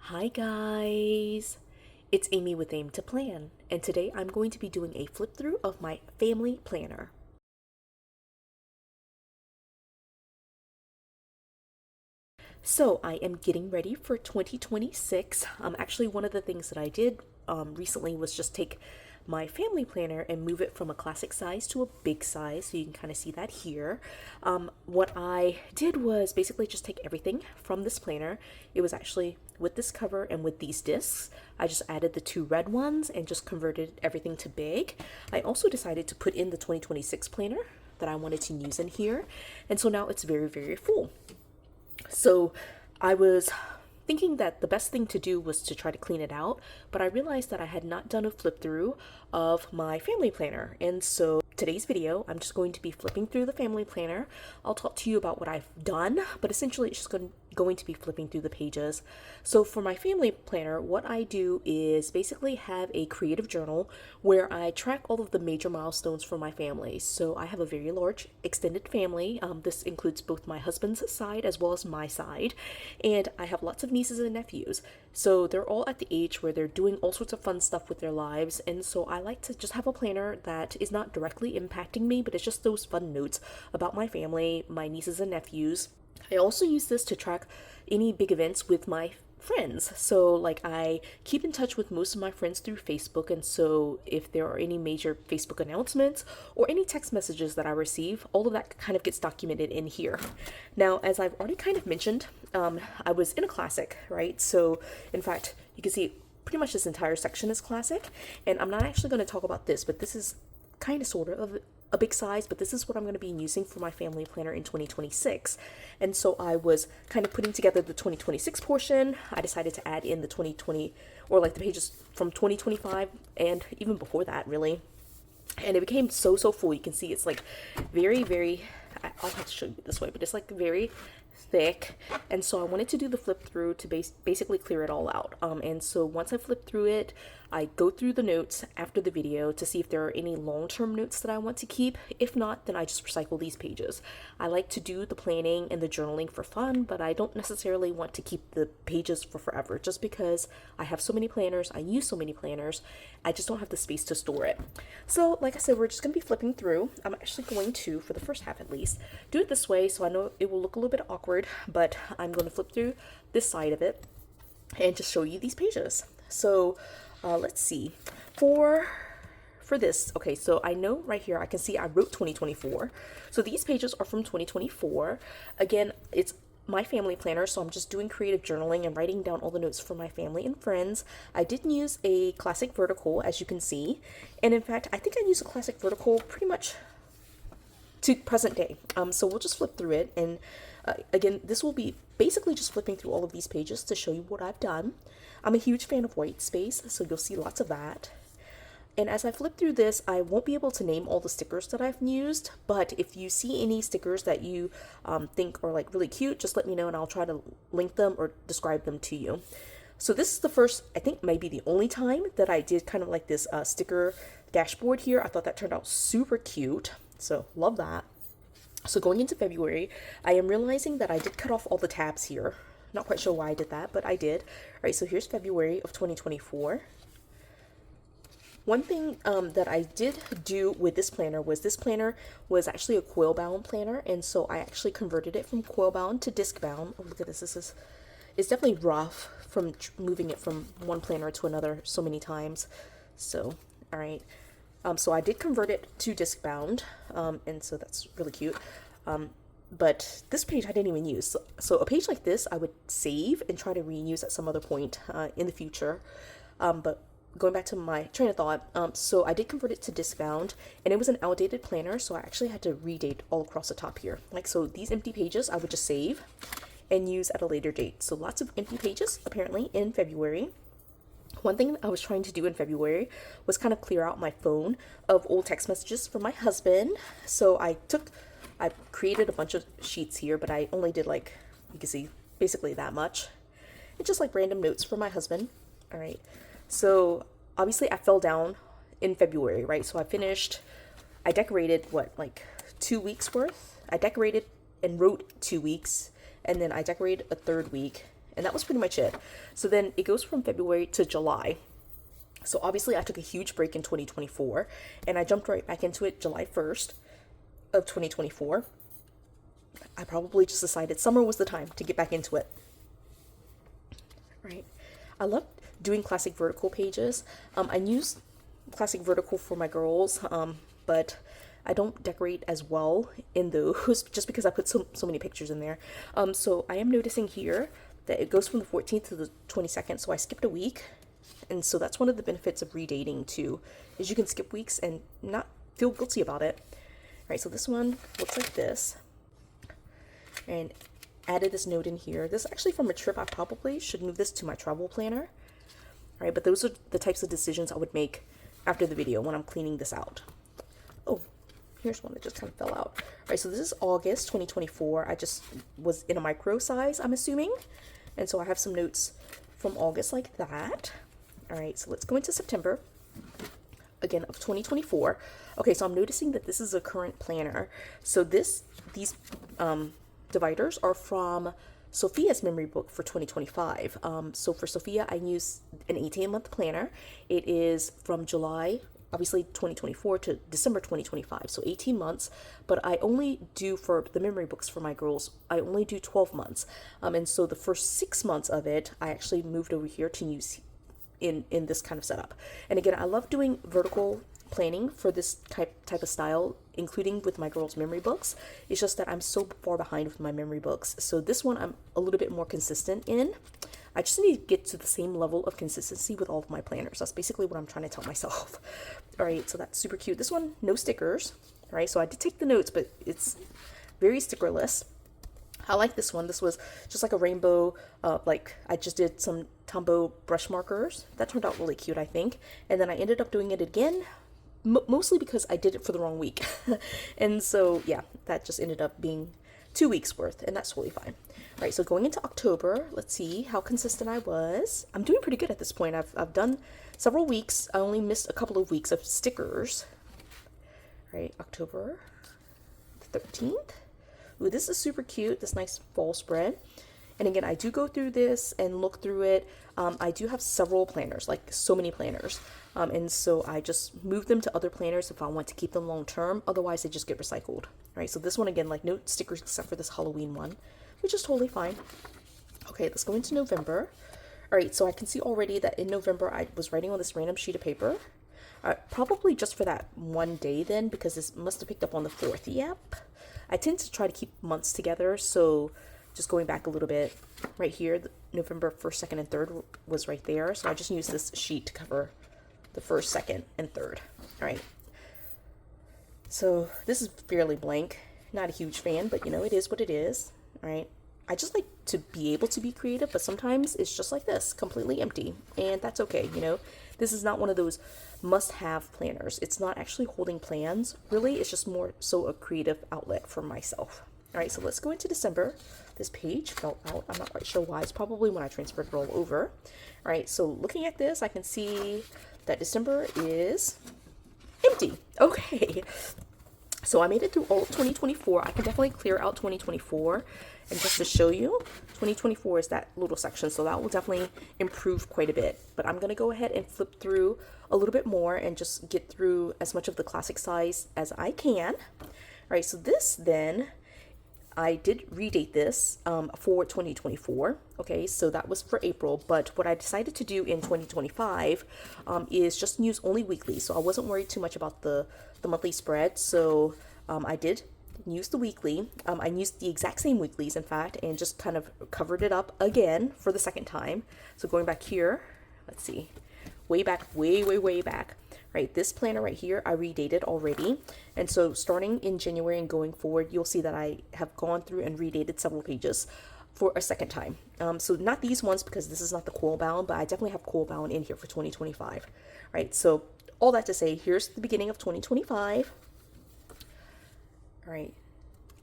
Hi guys, it's Amy with Aim to Plan, and today I'm going to be doing a flip through of my family planner. So I am getting ready for 2026. Actually, one of the things that I did recently was just take my family planner and move it from a classic size to a big size, so you can kind of see that here. What I did was basically just take everything from this planner. It was actually with this cover and with these discs. I just added the two red ones and just converted everything to big. I also decided to put in the 2026 planner that I wanted to use in here, and so now it's very full. So I was thinking that the best thing to do was to try to clean it out, but I realized that I had not done a flip through of my family planner. And so today's video, I'm just going to be flipping through the family planner. I'll talk to you about what I've done, but essentially it's just going to be flipping through the pages. So for my family planner, what I do is basically have a creative journal where I track all of the major milestones for my family. So I have a very large extended family. This includes both my husband's side as well as my side, and I have lots of nieces and nephews. So they're all at the age where they're doing all sorts of fun stuff with their lives, and so I like to just have a planner that is not directly impacting me, but it's just those fun notes about my family, my nieces and nephews. I also use this to track any big events with my friends. So like I keep in touch with most of my friends through Facebook, and so if there are any major Facebook announcements or any text messages that I receive, all of that kind of gets documented in here. Now, as I've already kind of mentioned, I was in a classic, right? So in fact, you can see pretty much this entire section is classic, and I'm not actually going to talk about this, but this is kind of sort of a big size, but this is what I'm going to be using for my family planner in 2026. And so I was kind of putting together the 2026 portion. I decided to add in the 2020, or like the pages from 2025 and even before that, really. And it became so full. You can see it's like very, I'll have to show you this way, but it's like very thick. And so I wanted to do the flip through to basically clear it all out. And so once I flip through it, I go through the notes after the video to see if there are any long-term notes that I want to keep. If not, then I just recycle these pages. I like to do the planning and the journaling for fun, but I don't necessarily want to keep the pages for forever, just because I have so many planners, I use so many planners, I just don't have the space to store it. So like I said, we're just going to be flipping through. I'm actually going to, for the first half at least, do it this way, so I know it will look a little bit awkward, but I'm going to flip through this side of it and just show you these pages. So let's see. For this, okay, so I know right here I can see I wrote 2024. So these pages are from 2024. Again, it's my family planner, so I'm just doing creative journaling and writing down all the notes for my family and friends. I didn't use a classic vertical, as you can see, and in fact I think I use a classic vertical pretty much to present day. So we'll just flip through it, and again, this will be basically just flipping through all of these pages to show you what I've done. I'm a huge fan of white space, so you'll see lots of that. And as I flip through this, I won't be able to name all the stickers that I've used, but if you see any stickers that you think are like really cute, just let me know and I'll try to link them or describe them to you. So this is the first, I think maybe the only time that I did kind of like this sticker dashboard here. I thought that turned out super cute, so love that. So going into February, I am realizing that I did cut off all the tabs here. Not quite sure why I did that, but I did. All right, so here's February of 2024. One thing that I did do with this planner was actually a coil bound planner, and so I actually converted it from coil bound to disc bound. Oh, look at this. It's definitely rough from moving it from one planner to another so many times. So, all right. So I did convert it to disc bound, and so that's really cute. But this page I didn't even use. So a page like this I would save and try to reuse at some other point in the future. But going back to my train of thought, so I did convert it to disc bound, and it was an outdated planner, so I actually had to redate all across the top here. Like, so these empty pages I would just save and use at a later date. So lots of empty pages apparently in February. One thing I was trying to do in February was kind of clear out my phone of old text messages from my husband. So I created a bunch of sheets here, but I only did, like, you can see basically that much. It's just like random notes from my husband. All right. So obviously I fell down in February, right? So I decorated like 2 weeks worth. I decorated and wrote 2 weeks, and then I decorated a third week, And that was pretty much it. So then it goes from February to July. So obviously I took a huge break in 2024 and I jumped right back into it July 1st of 2024. I probably just decided summer was the time to get back into it. Right. I love doing classic vertical pages. I use classic vertical for my girls, but I don't decorate as well in those just because I put so many pictures in there. So I am noticing here that it goes from the 14th to the 22nd, so I skipped a week. And so that's one of the benefits of redating too, is you can skip weeks and not feel guilty about it. All right, so this one looks like this. And added this note in here. This is actually from a trip. I probably should move this to my travel planner. All right, but those are the types of decisions I would make after the video when I'm cleaning this out. Oh, here's one that just kind of fell out. All right, so this is August 2024. I just was in a micro size, I'm assuming. And so I have some notes from August like that. All right, so let's go into September, again, of 2024. Okay, so I'm noticing that this is a current planner. So these dividers are from Sophia's memory book for 2025. So for Sophia, I use an 18-month planner. It is from July, obviously 2024 to December 2025, so 18 months, but I only do for the memory books for my girls, I only do 12 months. And so the first 6 months of it, I actually moved over here to use in this kind of setup. And again, I love doing vertical planning for this type of style, including with my girls' memory books. It's just that I'm so far behind with my memory books. So this one I'm a little bit more consistent in. I just need to get to the same level of consistency with all of my planners. That's basically what I'm trying to tell myself. All right, so that's super cute. This one, no stickers. All right, so I did take the notes, but it's very stickerless. I like this one. This was just like a rainbow, like I just did some Tombow brush markers. That turned out really cute, I think. And then I ended up doing it again, mostly because I did it for the wrong week. And so, yeah, that just ended up being 2 weeks worth, and that's totally fine. All right, so going into October, let's see how consistent I was. I'm doing pretty good at this point. I've done several weeks. I only missed a couple of weeks of stickers. All right, October 13th. Ooh, this is super cute, this nice fall spread. And again, I do go through this and look through it. I do have several planners, like so many planners. And so I just move them to other planners if I want to keep them long term. Otherwise, they just get recycled. All right, so this one, again, like no stickers except for this Halloween one, which is totally fine. Okay, let's go into November. All right, so I can see already that in November, I was writing on this random sheet of paper. Probably just for that one day then, because this must have picked up on the 4th. Yep. I tend to try to keep months together, so just going back a little bit, right here, November 1st, 2nd, and 3rd was right there. So I just used this sheet to cover the 1st, 2nd, and 3rd. All right. So this is fairly blank. Not a huge fan, but you know, it is what it is. All right. I just like to be able to be creative, but sometimes it's just like this, completely empty. And that's okay, you know. This is not one of those must-have planners. It's not actually holding plans, really. It's just more so a creative outlet for myself. All right, so let's go into December. This page fell out. I'm not quite sure why. It's probably when I transferred it all over. All right, so looking at this, I can see that December is empty. Okay. So I made it through all of 2024. I can definitely clear out 2024. And just to show you, 2024 is that little section. So that will definitely improve quite a bit. But I'm going to go ahead and flip through a little bit more and just get through as much of the classic size as I can. All right, so this then, I did redate this for 2024. Okay, so that was for April. But what I decided to do in 2025 is just use only weekly. So I wasn't worried too much about the monthly spread. So I did use the weekly. I used the exact same weeklies, in fact, and just kind of covered it up again for the second time. So going back here, let's see, way back, way back. Right, this planner right here, I redated already. And so starting in January and going forward, you'll see that I have gone through and redated several pages for a second time. So not these ones because this is not the coil bound, but I definitely have coil bound in here for 2025. Right, so all that to say, here's the beginning of 2025. All right,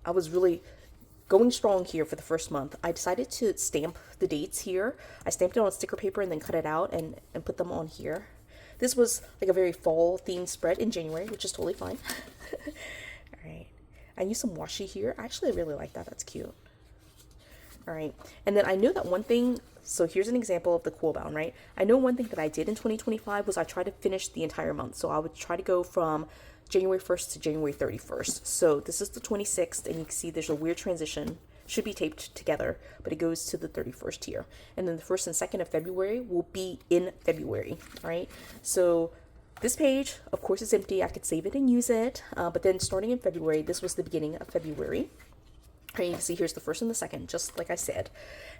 I was really going strong here for the first month. I decided to stamp the dates here. I stamped it on sticker paper and then cut it out and put them on here. This was like a very fall themed spread in January, which is totally fine. All right. I used some washi here. Actually, I really like that. That's cute. All right. And then I know that one thing, so here's an example of the cool bound, right? I know one thing that I did in 2025 was I tried to finish the entire month. So I would try to go from January 1st to January 31st. So this is the 26th, and you can see there's a weird transition. Should be taped together, but it goes to the 31st here. And then the 1st and 2nd of February will be in February, all right? So this page, of course, is empty. I could save it and use it. But then starting in February, this was the beginning of February. And you can see here's the 1st and the 2nd, just like I said.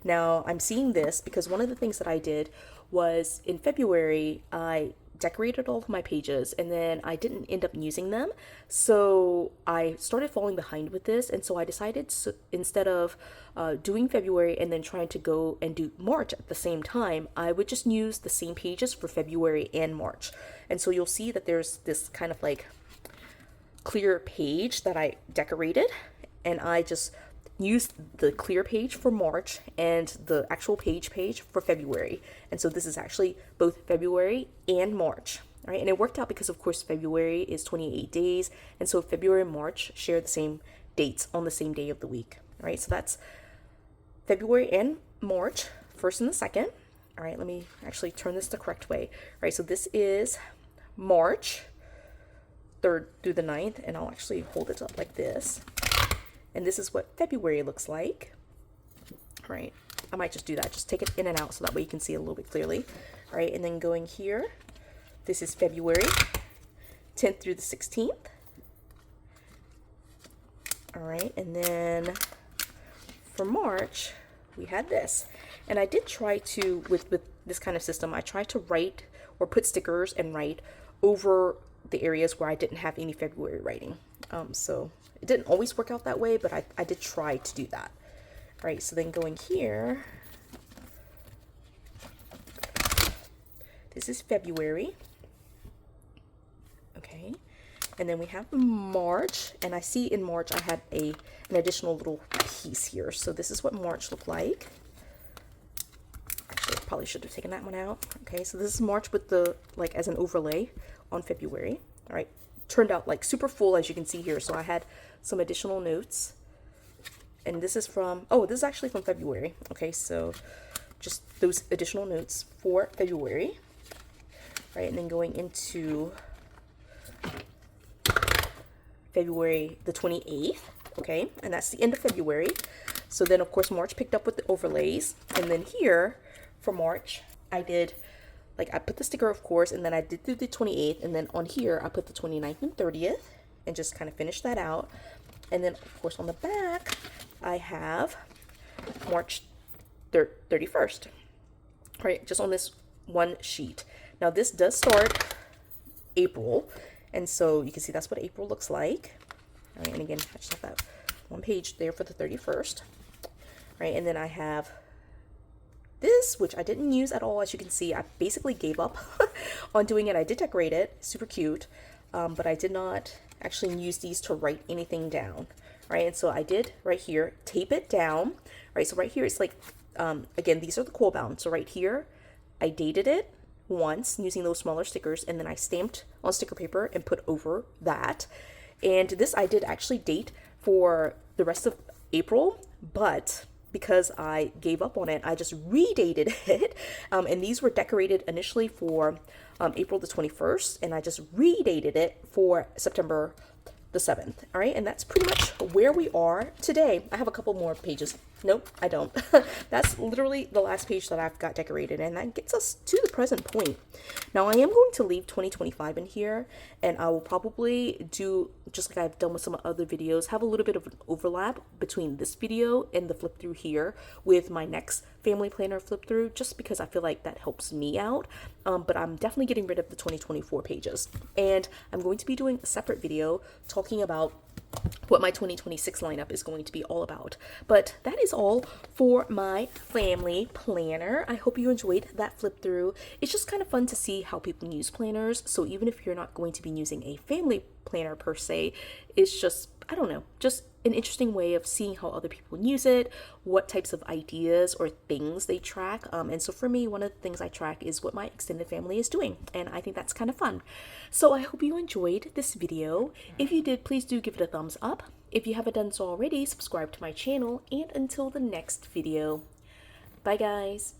Now, I'm seeing this because one of the things that I did was in February, I decorated all of my pages and then I didn't end up using them. So I started falling behind with this. And so I decided instead of doing February and then trying to go and do March at the same time, I would just use the same pages for February and March. And so you'll see that there's this kind of like clear page that I decorated, and I just used the clear page for March and the actual page for February. And so this is actually both February and March. All right, and it worked out because of course February is 28 days, and so February and March share the same dates on the same day of the week. All right, so that's February and March, 1st and the 2nd. All right, let me actually turn this the correct way. All right, so this is March 3rd through the 9th, and I'll actually hold it up like this. And this is what February looks like. All right, I might just do that. Just take it in and out so that way you can see it a little bit clearly. All right, and then going here, this is February 10th through the 16th. All right, and then for March, we had this. And I did try to, with this kind of system, I tried to write or put stickers and write over the areas where I didn't have any February writing. So it didn't always work out that way, but I did try to do that. All right, so then going here, this is February. Okay, and then we have March, and I see in March I had an additional little piece here. So this is what March looked like. Actually, I probably should have taken that one out. Okay, so this is March with the, like, as an overlay on February. All right, turned out like super full, as you can see here. So I had some additional notes, and this is from, oh, this is actually from February. Okay, so just those additional notes for February. Right, and then going into February the 28th. Okay, and that's the end of February. So then of course March picked up with the overlays, and then here for March I did, like, I put the sticker of course, and then I did through the 28th, and then on here I put the 29th and 30th and just kind of finished that out. And then of course on the back I have March 31st, right, just on this one sheet. Now this does start April, and so you can see that's what April looks like. All right, and again, I just have that one page there for the 31st. Right, and then I have this, which I didn't use at all. As you can see, I basically gave up on doing it. I did decorate it, super cute, but I did not actually use these to write anything down. Right, and so I did right here, tape it down. Right, so right here it's like, again, these are the cool bound. So right here, I dated it once using those smaller stickers, and then I stamped on sticker paper and put over that. And this I did actually date for the rest of April, but because I gave up on it, I just redated it. And these were decorated initially for April the 21st, and I just redated it for September the 7th. All right, and that's pretty much where we are today. I have a couple more pages. Nope, I don't. That's literally the last page that I've got decorated, and that gets us to the present point. Now I am going to leave 2025 in here, and I will probably do, just like I've done with some other videos, have a little bit of an overlap between this video and the flip through here with my next family planner flip through, just because I feel like that helps me out. But I'm definitely getting rid of the 2024 pages, and I'm going to be doing a separate video talking about what my 2026 lineup is going to be all about. But that is all for my family planner. I hope you enjoyed that flip through. It's just kind of fun to see how people use planners. So even if you're not going to be using a family planner per se, it's just, I don't know, just an interesting way of seeing how other people use it, what types of ideas or things they track. And so for me, one of the things I track is what my extended family is doing, and I think that's kind of fun. So I hope you enjoyed this video. If you did, please do give it a thumbs up. If you haven't done so already, subscribe to my channel, and until the next video. Bye guys!